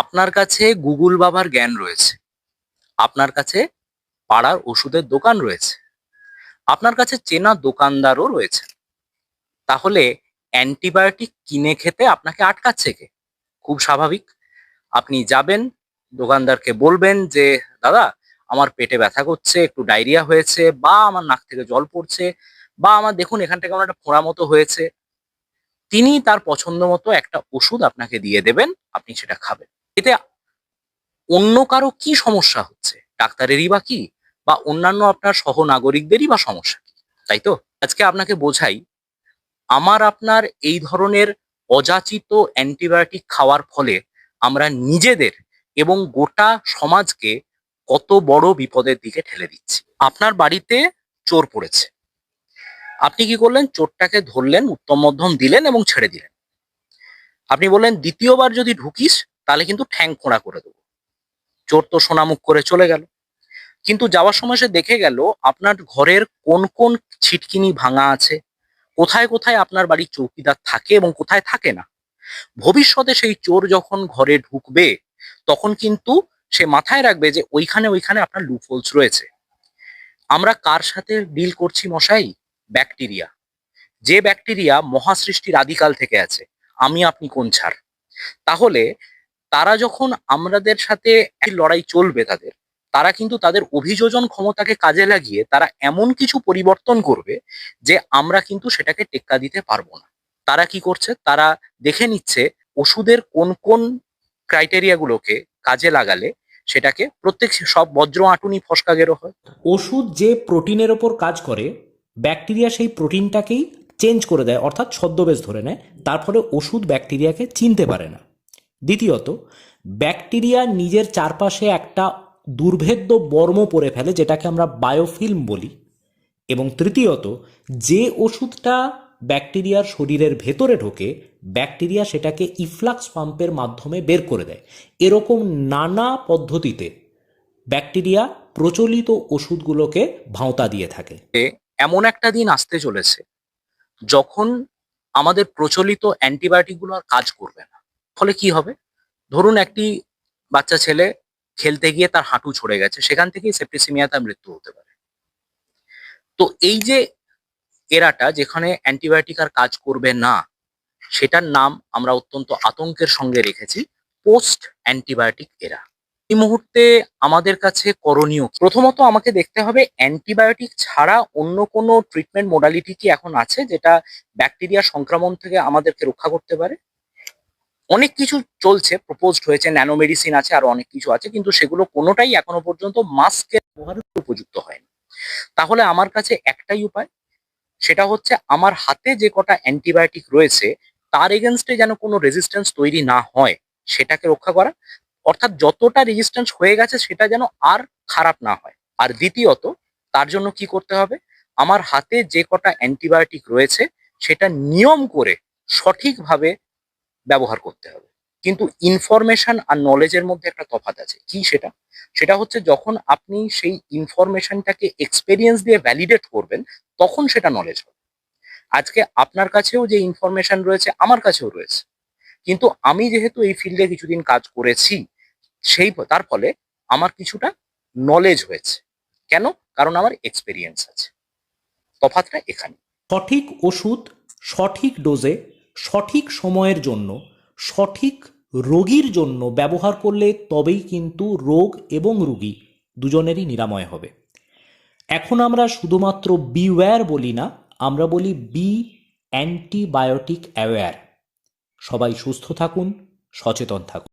আপনার কাছে গুগল বাবার জ্ঞান রয়েছে, আপনার কাছে পাড়ার ওষুধের দোকান রয়েছে, আপনার কাছে চেনা দোকানদারও রয়েছে। তাহলে অ্যান্টিবায়োটিক কিনে খেতে আপনাকে আটকাচ্ছে কে? খুব স্বাভাবিক। আপনি যাবেন, দোকানদারকে বলবেন যে দাদা, আমার পেটে ব্যথা করছে, একটু ডায়রিয়া হয়েছে, বা আমার নাক থেকে জল পড়ছে, বা আমার দেখুন এখান থেকে আমার একটা ফোঁড়া মতো হয়েছে। তিনি তার পছন্দ মতো একটা ওষুধ আপনাকে দিয়ে দেবেন, আপনি সেটা খাবেন। এতে অন্য কারো কি সমস্যা হচ্ছে? ডাক্তারেরই বা কি, বা অন্যান্য আপনার সহনাগরিকদেরই বা সমস্যা কি? তাই তো? আজকে আপনাকে বোঝাই, আমার আপনার এই ধরনের অযাচিত অ্যান্টিবায়োটিক খাওয়ার ফলে আমরা নিজেদের এবং গোটা সমাজকে কত বড় বিপদের দিকে ঠেলে দিচ্ছি। আপনার বাড়িতে চোর পড়েছে, আপনি কি করলেন? চোরটাকে ধরলেন, উত্তম মধ্যম দিলেন এবং ছেড়ে দিলেন। আপনি বললেন দ্বিতীয়বার যদি ঢুকিস তাহলে কিন্তু ঠ্যাং খোঁড়া করে দেবো। চোর তো সোনামুখ করে চলে গেল, কিন্তু যাওয়ার সময় সে দেখে গেল আপনার ঘরের কোন কোন ছিটকিনি ভাঙা আছে, কোথায় কোথায় আপনার বাড়ির চৌকিদার থাকে এবং কোথায় থাকে না। ভবিষ্যতে সেই চোর যখন ঘরে ঢুকবে, তখন কিন্তু সে মাথায় রাখবে যে ওইখানে ওইখানে আপনার লুপহোলস রয়েছে। আমরা কার সাথে ডিল করছি মশাই? ব্যাকটেরিয়া। যে ব্যাকটেরিয়া মহাসৃষ্টির আদিকাল থেকে আছে, আমি আপনি কোন ছাড়। তাহলে তারা যখন আমাদের সাথে এই লড়াই চলবে তাদের, তারা কিন্তু তাদের অভিযোজন ক্ষমতাকে কাজে লাগিয়ে তারা এমন কিছু পরিবর্তন করবে যে আমরা কিন্তু সেটাকে টেক্কা দিতে পারবো না। তারা কি করছে? তারা দেখে নিচ্ছে ওষুধের কোন কোন ক্রাইটেরিয়া গুলোকে কাজে লাগালে সেটাকে প্রত্যেক সব বজ্র আঁটুনি ফসকা গেরো হয়। ওষুধ যে প্রোটিনের ওপর কাজ করে, ব্যাকটেরিয়া সেই প্রোটিনটাকেই চেঞ্জ করে দেয়, অর্থাৎ ছদ্মবেশ ধরে নেয়। তার ফলে ওষুধ ব্যাকটেরিয়াকে চিনতে পারে না। দ্বিতীয়ত, ব্যাকটেরিয়া নিজের চারপাশে একটা দুর্ভেদ্য বর্ম পড়ে ফেলে, যেটাকে আমরা বায়োফিল্ম বলি। এবং তৃতীয়ত, যে ওষুধটা ব্যাকটেরিয়ার শরীরের ভেতরে ঢোকে, ব্যাকটেরিয়া সেটাকে ইফ্লাক্স পাম্পের মাধ্যমে বের করে দেয়। এরকম নানা পদ্ধতিতে ব্যাকটেরিয়া প্রচলিত ওষুধগুলোকে ভাঁওতা দিয়ে থাকে। এমন একটা দিন আসতে চলেছে যখন আমাদের প্রচলিত অ্যান্টিবায়োটিক গুলো আর কাজ করবে না। ফলে কি হবে? ধরুন একটি বাচ্চা ছেলে খেলতে গিয়ে তার হাঁটু ছড়ে গেছে, সেখান থেকেই সেপ্টিসিমিয়া তার মৃত্যু হতে পারে। তো এই যে এরাটা যেখানে অ্যান্টিবায়োটিক আর কাজ করবে না, সেটার নাম আমরা অত্যন্ত আতঙ্কের সঙ্গে রেখেছি পোস্ট অ্যান্টিবায়োটিক এরা। এই মুহূর্তে আমাদের কাছে করণীয় কি? প্রথমত আমাকে দেখতে হবে অ্যান্টিবায়োটিক ছাড়া অন্য কোনো ট্রিটমেন্ট মোডালিটি কি এখন আছে যেটা ব্যাকটেরিয়া সংক্রমণ থেকে আমাদেরকে রক্ষা করতে পারে। অনেক কিছু চলছে, প্রপোজড হয়েছে, ন্যানো মেডিসিন আছে, আরো অনেক কিছু আছে, কিন্তু সেগুলো কোনোটাই এখনো পর্যন্ত মাস্কের ব্যবহারের উপযুক্ত হয়নি। তাহলে আমার কাছে একটাই উপায়, সেটা হচ্ছে আমার হাতে যে কটা অ্যান্টিবায়োটিক রয়েছে তার এগেনস্টে যেন কোনো রেজিস্ট্যান্স তৈরি না হয়, সেটাকে রক্ষা করা। অর্থাৎ যতটা রেজিস্ট্যান্স হয়ে গেছে সেটা যেন আর খারাপ না হয়। আর দ্বিতীয়ত, তার জন্য কি করতে হবে? আমার হাতে যে কটা অ্যান্টিবায়োটিক রয়েছে সেটা নিয়ম করে সঠিকভাবে ব্যবহার করতে হবে। কিন্তু ইনফরমেশন আর নলেজের মধ্যে একটা তফাৎ আছে। কি সেটা? সেটা হচ্ছে যখন আপনি সেই ইনফরমেশনটাকে এক্সপেরিয়েন্স দিয়ে ভ্যালিডেট করবেন, তখন সেটা নলেজ হবে। আজকে আপনার কাছেও যে ইনফরমেশন রয়েছে আমার কাছেও রয়েছে, কিন্তু আমি যেহেতু এই ফিল্ডে কিছুদিন কাজ করেছি, তার ফলে আমার কিছুটা নলেজ হয়েছে। কেন? কারণ আমার এক্সপেরিয়েন্স আছে। তফাৎটা এখানে। সঠিক ওষুধ সঠিক ডোজে সঠিক সময়ের জন্য সঠিক রোগীর জন্য ব্যবহার করলে তবেই কিন্তু রোগ এবং রোগী দুজনেরই নিরাময় হবে। এখন আমরা শুধুমাত্র বিওয়্যার বলি না, আমরা বলি বি অ্যান্টিবায়োটিক অ্যাওয়্যার। সবাই সুস্থ থাকুন, সচেতন থাকুন।